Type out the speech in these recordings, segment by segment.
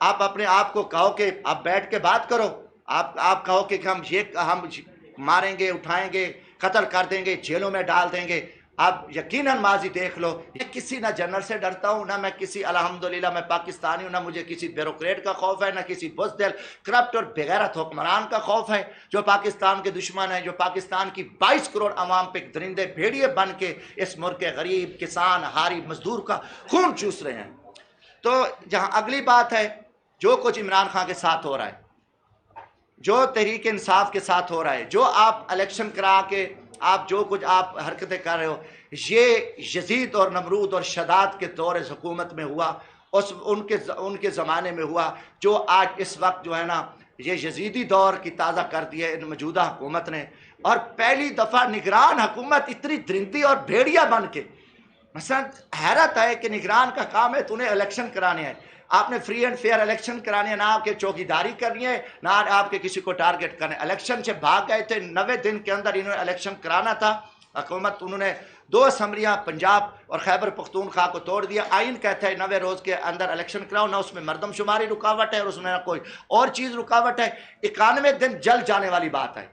آپ اپنے آپ کو کہو کہ آپ بیٹھ کے بات کرو، آپ کہو کہ ہم ماریں گے، اٹھائیں گے، قتل کر دیں گے، جیلوں میں ڈال دیں گے۔ آپ یقیناً ماضی دیکھ لو، میں کسی نہ جنرل سے ڈرتا ہوں، نہ میں کسی، الحمدللہ میں پاکستانی ہوں، نہ مجھے کسی بیوروکریٹ کا خوف ہے، نہ کسی بزدل کرپٹ اور بغیرت حکمران کا خوف ہے جو پاکستان کے دشمن ہیں، جو پاکستان کی 22 کروڑ عوام پہ درندے بھیڑیے بن کے اس ملک کے غریب، کسان، ہاری، مزدور کا خون چوس رہے ہیں۔ تو جہاں اگلی بات ہے، جو کچھ عمران خان کے ساتھ ہو رہا ہے، جو تحریک انصاف کے ساتھ ہو رہا ہے، جو آپ الیکشن کرا کے آپ جو کچھ آپ حرکتیں کر رہے ہو، یہ یزید اور نمرود اور شداد کے دور حکومت میں ہوا، ان کے زمانے میں ہوا، جو آج اس وقت جو ہے نا یہ یزیدی دور کی تازہ کر دی ہے ان موجودہ حکومت نے۔ اور پہلی دفعہ نگران حکومت اتنی درندی اور بھیڑیا بن کے، مثلا حیرت ہے کہ نگران کا کام ہے تو انہیں الیکشن کرانے ہیں، آپ نے فری اینڈ فیئر الیکشن کرانے ہیں، نہ آپ کے چوکیداری کرنی ہے، نہ آپ کے کسی کو ٹارگٹ کرنے۔ الیکشن سے بھاگ گئے تھے، 90 دن کے اندر انہوں نے الیکشن کرانا تھا حکومت، انہوں نے 2 اسمبلیاں پنجاب اور خیبر پختونخوا کو توڑ دیا۔ آئین کہتا ہے 90 روز کے اندر الیکشن کراؤ، نہ اس میں مردم شماری رکاوٹ ہے اور اس میں نہ کوئی اور چیز رکاوٹ ہے، 91 دن جل جانے والی بات ہے۔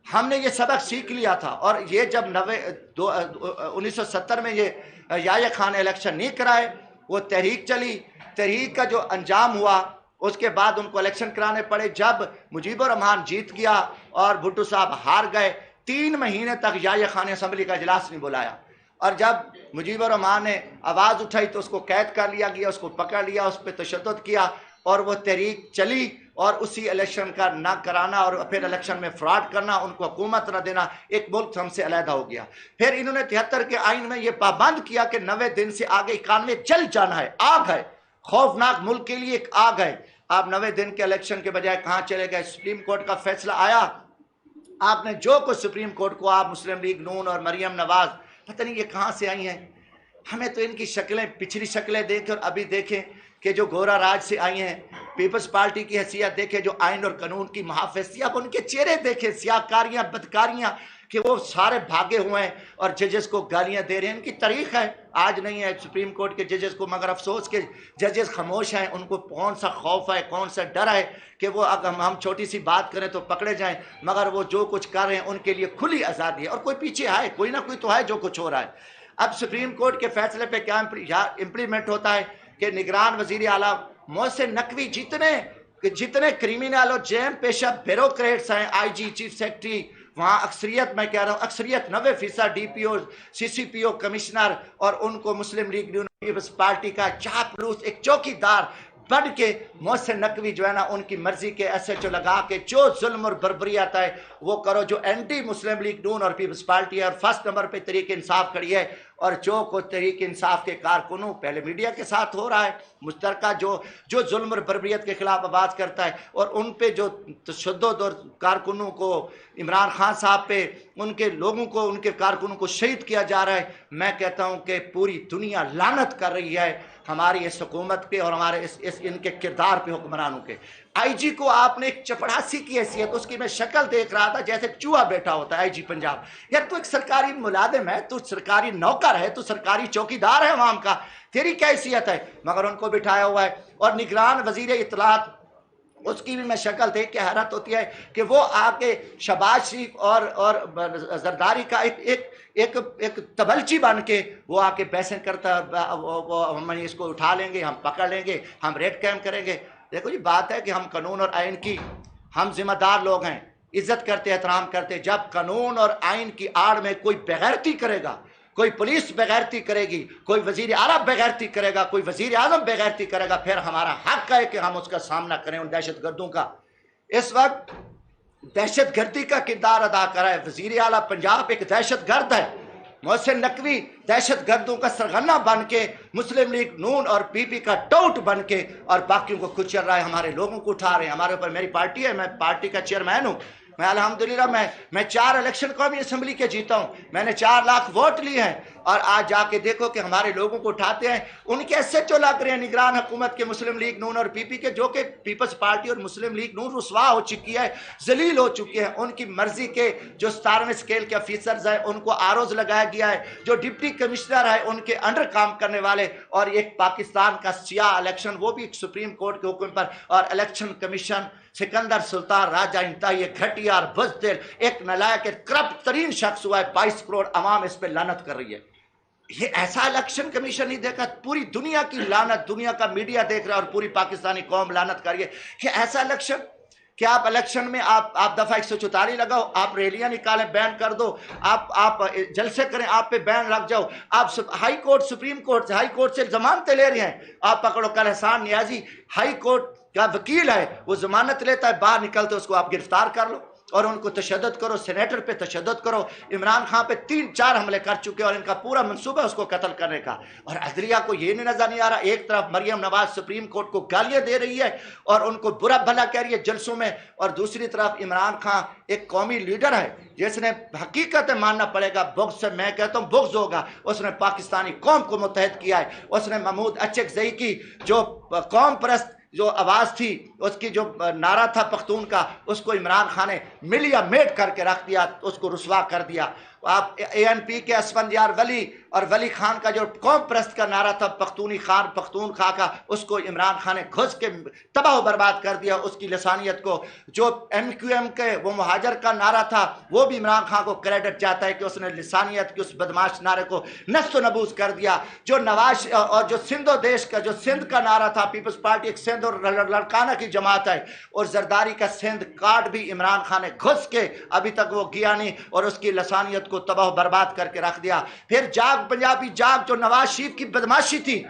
ہم نے یہ سبق سیکھ لیا تھا، اور یہ جب 1970 میں یہ یحییٰ خان الیکشن نہیں کرائے، وہ تحریک چلی، تحریک کا جو انجام ہوا اس کے بعد ان کو الیکشن کرانے پڑے۔ جب مجیب الرحمان جیت گیا اور بھٹو صاحب ہار گئے، 3 مہینے تک یحییٰ خان نے اسمبلی کا اجلاس نہیں بلایا، اور جب مجیب الرحمان نے آواز اٹھائی تو اس کو قید کر لیا گیا، اس کو پکڑ لیا، اس پہ تشدد کیا، اور وہ تحریک چلی، اور اسی الیکشن کا نہ کرانا اور پھر الیکشن میں فراڈ کرنا، ان کو حکومت نہ دینا، ایک ملک ہم سے علیحدہ ہو گیا۔ پھر انہوں نے 73 کے آئین میں یہ پابند کیا کہ 90 دن سے آگے 91 جل جانا ہے، آگ ہے، خوفناک ملک کے لیے ایک آگ ہے۔ آپ 90 دن کے الیکشن کے بجائے کہاں چلے گئے؟ سپریم کورٹ کا فیصلہ آیا، آپ نے جو کچھ سپریم کورٹ کو، آپ مسلم لیگ نون اور مریم نواز، پتہ نہیں یہ کہاں سے آئی ہیں۔ ہمیں تو ان کی شکلیں، پچھلی شکلیں دیکھیں اور ابھی دیکھیں کہ جو گورا راج سے آئی ہیں، پیپلز پارٹی کی حیثیت دیکھیں، جو آئین اور قانون کی محافظ تھی، اب ان کے چہرے دیکھیں، سیاہکاریاں، بدکاریاں، کہ وہ سارے بھاگے ہوئے ہیں اور ججز کو گالیاں دے رہے ہیں۔ ان کی تاریخ ہے، آج نہیں ہے سپریم کورٹ کے ججز کو، مگر افسوس کہ ججز خاموش ہیں، ان کو کون سا خوف ہے، کون سا ڈر ہے کہ وہ اگر ہم چھوٹی سی بات کریں تو پکڑے جائیں، مگر وہ جو کچھ کر رہے ہیں ان کے لیے کھلی آزادی ہے، اور کوئی پیچھے ہے، کوئی نہ کوئی تو ہے جو کچھ ہو رہا ہے۔ اب سپریم کورٹ کے فیصلے پہ کیا امپلیمنٹ ہوتا ہے کہ نگران وزیر اعلیٰ محسن نقوی جتنے کریمنل اور جرم پیشہ بیوروکریٹس ہیں، آئی جی، چیف سیکرٹری، وہاں اکثریت، میں کہہ رہا ہوں اکثریت 90% ڈی پی او، سی سی پی او، کمشنر، اور ان کو مسلم لیگ نیون پیپلز پارٹی کا چاپلوس، ایک چوکیدار بن کے محسن نقوی جو ہے نا ان کی مرضی کے ایس ایچ او لگا کے جو ظلم اور بربریت ہے وہ کرو، جو اینٹی مسلم لیگ نون اور پیپلز پارٹی ہے، اور فرسٹ نمبر پہ تحریک انصاف کھڑی ہے، اور جو کو تحریک انصاف کے کارکنوں، پہلے میڈیا کے ساتھ ہو رہا ہے مشترکہ، جو ظلم اور بربریت کے خلاف آواز کرتا ہے، اور ان پہ جو تشدد اور کارکنوں کو، عمران خان صاحب پہ، ان کے لوگوں کو، ان کے کارکنوں کو شہید کیا جا رہا ہے۔ میں کہتا ہوں کہ پوری دنیا لعنت کر رہی ہے ہماری اس حکومت کے اور ہمارے ان کے کردار پہ، حکمرانوں کے۔ آئی جی کو آپ نے ایک چپڑاسی کی حیثیت، اس کی میں شکل دیکھ رہا تھا جیسے چوہا بیٹھا ہوتا ہے، آئی جی پنجاب، یار تو ایک سرکاری ملازم ہے، تو سرکاری نوکر ہے، تو سرکاری چوکیدار ہے عوام کا، تیری کیا حیثیت ہے؟ مگر ان کو بٹھایا ہوا ہے۔ اور نگران وزیر اطلاعات، اس کی بھی میں شکل دیکھ کے حیرت ہوتی ہے کہ وہ آ کے شہباز شریف اور زرداری کا ایک تبلچی بن کے وہ آ کے بحثیں کرتا ہے، ہم اس کو اٹھا لیں گے، ہم پکڑ لیں گے، ہم ریڈ کیمپ کریں گے۔ دیکھو جی، بات ہے کہ ہم قانون اور آئین کی، ہم ذمہ دار لوگ ہیں، عزت کرتے، احترام کرتے۔ جب قانون اور آئین کی آڑ میں کوئی بغیرتی کرے گا، کوئی پولیس بغیرتی کرے گی، کوئی وزیر اعلیٰ بغیرتی کرے گا، کوئی وزیر اعظم بغیرتی کرے گا، پھر ہمارا حق ہے کہ ہم اس کا سامنا کریں ان دہشت گردوں کا۔ اس وقت دہشت گردی کا کردار ادا کر رہا ہے وزیر اعلیٰ پنجاب، ایک دہشت گرد ہے۔ محسن نقوی دہشت گردوں کا سرغنہ بن کے، مسلم لیگ نون اور پی پی کا ٹوٹ بن کے، اور باقیوں کو کچل رہا ہے، ہمارے لوگوں کو اٹھا رہے ہیں۔ ہمارے اوپر، میری پارٹی ہے، میں پارٹی کا چیئرمین ہوں، میں الحمدللہ میں 4 الیکشن قومی اسمبلی کے جیتا ہوں، میں نے 4 لاکھ ووٹ لیے ہیں، اور آج جا کے دیکھو کہ ہمارے لوگوں کو اٹھاتے ہیں، ان کے ایس ایچ او لگ رہے ہیں نگران حکومت کے مسلم لیگ نون اور پی پی کے، جو کہ پیپلز پارٹی اور مسلم لیگ نون رسوا ہو چکی ہے، ذلیل ہو چکی ہے۔ ان کی مرضی کے جو 17ویں اسکیل کے آفیسرز ہیں ان کو آروز لگایا گیا ہے، جو ڈپٹی کمشنر ہے ان کے انڈر کام کرنے والے، اور ایک پاکستان کا سیاہ الیکشن، وہ بھی سپریم کورٹ کے حکم پر، اور الیکشن کمیشن سکندر سلطان راجہ انتہائی ایک گھٹیا اور بزدل، ایک نلائق، ایک کرپٹ ترین شخص ہوا ہے۔ 22 کروڑ عوام اس پہ لعنت کر رہی ہے۔ یہ ایسا الیکشن کمیشن نہیں دیکھا، پوری دنیا کی لعنت، دنیا کا میڈیا دیکھ رہا ہے اور پوری پاکستانی قوم لعنت کر رہی ہے کہ ایسا الیکشن کہ آپ الیکشن میں آپ دفعہ 144 لگاؤ، آپ ریلیاں نکالیں، بین کر دو، آپ جلسے کریں، آپ پہ بین رکھ جاؤ، آپ high court supreme court high court سے ضمانتیں لے رہے ہیں، آپ پکڑو۔ کل احسان نیازی ہائی کورٹ کا وکیل ہے، وہ ضمانت لیتا ہے، باہر نکلتے اس کو آپ گرفتار کر لو اور ان کو تشدد کرو، سینیٹر پہ تشدد کرو۔ عمران خان پہ 3-4 حملے کر چکے اور ان کا پورا منصوبہ اس کو قتل کرنے کا، اور عدلیہ کو یہ نظر نہیں آ رہا۔ ایک طرف مریم نواز سپریم کورٹ کو گالیاں دے رہی ہے اور ان کو برا بھلا کہہ رہی ہے جلسوں میں، اور دوسری طرف عمران خان ایک قومی لیڈر ہے جس نے حقیقت ماننا پڑے گا، بغض سے میں کہتا ہوں بغض ہوگا، اس نے پاکستانی قوم کو متحد کیا ہے۔ اس نے محمود اچکزئی کی جو قوم پرست جو آواز تھی، اس کی جو نعرہ تھا پختون کا، اس کو عمران خان نے ملیا میٹ کر کے رکھ دیا، اس کو رسوا کر دیا۔ آپ اے این پی کے اسفندیار ولی اور ولی خان کا جو قوم پرست کا نعرہ تھا پختونی خان پختون خان کا، اس کو عمران خان نے گھس کے تباہ و برباد کر دیا، اس کی لسانیت کو۔ جو ایم کیو ایم کے وہ مہاجر کا نعرہ تھا، وہ بھی عمران خان کو کریڈٹ جاتا ہے کہ اس نے لسانیت کے اس بدماش نعرے کو نست و نبوز کر دیا۔ جو نواز اور جو سندھ و دیش کا جو سندھ کا نعرہ تھا، پیپلز پارٹی ایک سندھ اور لڑکانہ کی جماعت ہے، اور زرداری کا سندھ کارڈ بھی عمران خان نے گھس کے، ابھی تک وہ گیا نہیں، اور اس کی لسانیت کو تباہ و برباد کر کے رکھ دیا۔ پھر جاگ پنجابی جاگ، جو نواز شریف کی بدماشی تھی،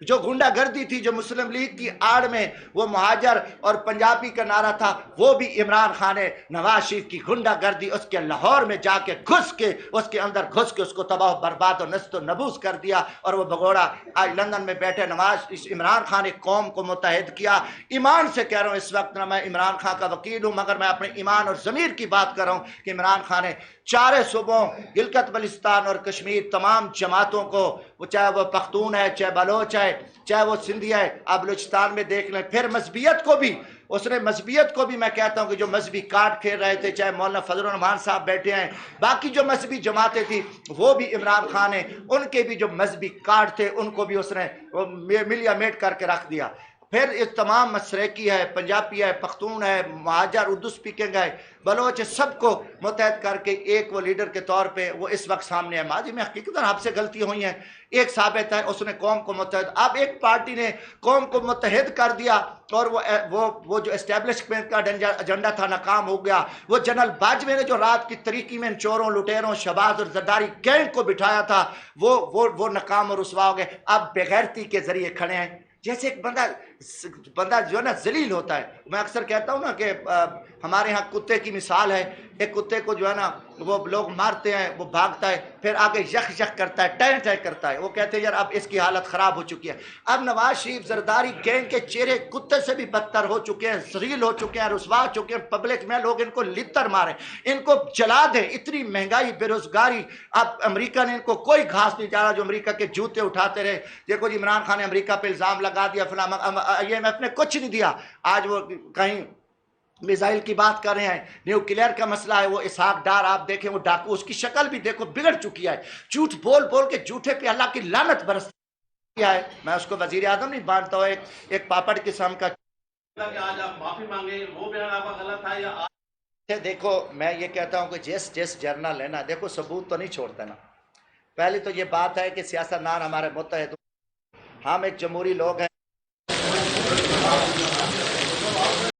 جو گنڈا گردی تھی، جو مسلم لیگ کی آڑ میں وہ مہاجر اور پنجابی کا نعرہ تھا، وہ بھی عمران خان نے نواز شریف کی گنڈا گردی اس کے لاہور میں جا کے گھس کے، اس کے اندر گھس کے اس کو تباہ و برباد اور نست و نبوز کر دیا، اور وہ بگوڑا آج لندن میں بیٹھے۔ عمران خان نے قوم کو متحد کیا۔ ایمان سے کہہ رہا ہوں، اس وقت نہ میں عمران خان کا وکیل ہوں، مگر میں اپنے ایمان اور ضمیر کی بات کر رہا ہوں کہ عمران خان نے چارے صوبوں، گلگت بلتستان اور کشمیر، تمام جماعتوں کو، چاہے وہ پختون ہے، چاہے بلوچ ہے، چاہے وہ سندھی ہے، آپ بلوچستان میں دیکھ لیں۔ پھر مذہبیت کو بھی، اس نے مذہبیت کو بھی، میں کہتا ہوں کہ جو مذہبی کارڈ کھیل رہے تھے، چاہے مولانا فضل الرحمان صاحب بیٹھے ہیں، باقی جو مذہبی جماعتیں تھیں، وہ بھی عمران خان نے ان کے بھی جو مذہبی کارڈ تھے ان کو بھی اس نے ملیا میٹ کر کے رکھ دیا۔ پھر اس تمام مسریکی ہے، پنجابی ہے، پختون ہے، مہاجر اردو سپیکنگ ہے، بلوچ، سب کو متحد کر کے ایک وہ لیڈر کے طور پہ وہ اس وقت سامنے ہے۔ ماضی میں حقیقت آپ سے غلطی ہوئی ہیں، ایک ثابت ہے، اس نے قوم کو متحد، اب ایک پارٹی نے قوم کو متحد کر دیا، اور وہ جو اسٹیبلشمنٹ کا ایجنڈا تھا ناکام ہو گیا۔ وہ جنرل باجوے نے جو رات کی طریقی میں چوروں، لٹیروں، شہباز اور زرداری گینگ کو بٹھایا تھا، وہ ناکام اور رسوا ہو گئے۔ اب بغیرتی کے ذریعے کھڑے ہیں، جیسے ایک بندہ جو ہے نا ذلیل ہوتا ہے۔ میں اکثر کہتا ہوں نا کہ ہمارے ہاں کتے کی مثال ہے، ایک کتے کو جو ہے نا وہ لوگ مارتے ہیں، وہ بھاگتا ہے، پھر آگے یک یک کرتا ہے، ٹہ ٹہ کرتا ہے، وہ کہتے ہیں یار اب اس کی حالت خراب ہو چکی ہے۔ اب نواز شریف زرداری گینگ کے چہرے کتے سے بھی بدتر ہو چکے ہیں، ذلیل ہو چکے ہیں، رسوا ہو چکے ہیں، پبلک میں لوگ ان کو لتر ماریں، ان کو جلا دیں۔ اتنی مہنگائی، بے روزگاری، اب امریکہ نے ان کو کوئی گھاس نہیں ڈالا، جو امریکہ کے جوتے اٹھاتے رہے۔ دیکھو جی، عمران خان نے امریکہ پہ الزام لگا دیا، فلاں IMF نے کچھ نہیں دیا، آج وہ کہیں میزائل کی بات کر رہے ہیں، نیوکلیئر کا مسئلہ ہے۔ وہ اسحاق ڈار آپ دیکھیں، وہ ڈاکو، اس کی شکل بھی دیکھو بگڑ چکی ہے، جھوٹ بول بول کے جھوٹے پہ اللہ کی لعنت برستی ہے۔ میں اس کو وزیر اعظم نہیں مانتا ہوں، ایک پاپڑ قسم کا۔ آج آپ معافی مانگے، وہ بیان آپ کا غلط تھا یا؟ دیکھو میں یہ کہتا ہوں کہ جس جرنل ہے نا، دیکھو ثبوت تو نہیں چھوڑتا نا۔ پہلی تو یہ بات ہے کہ سیاستدان ہمارے متحد، ہم ایک جمہوری لوگ ہیں۔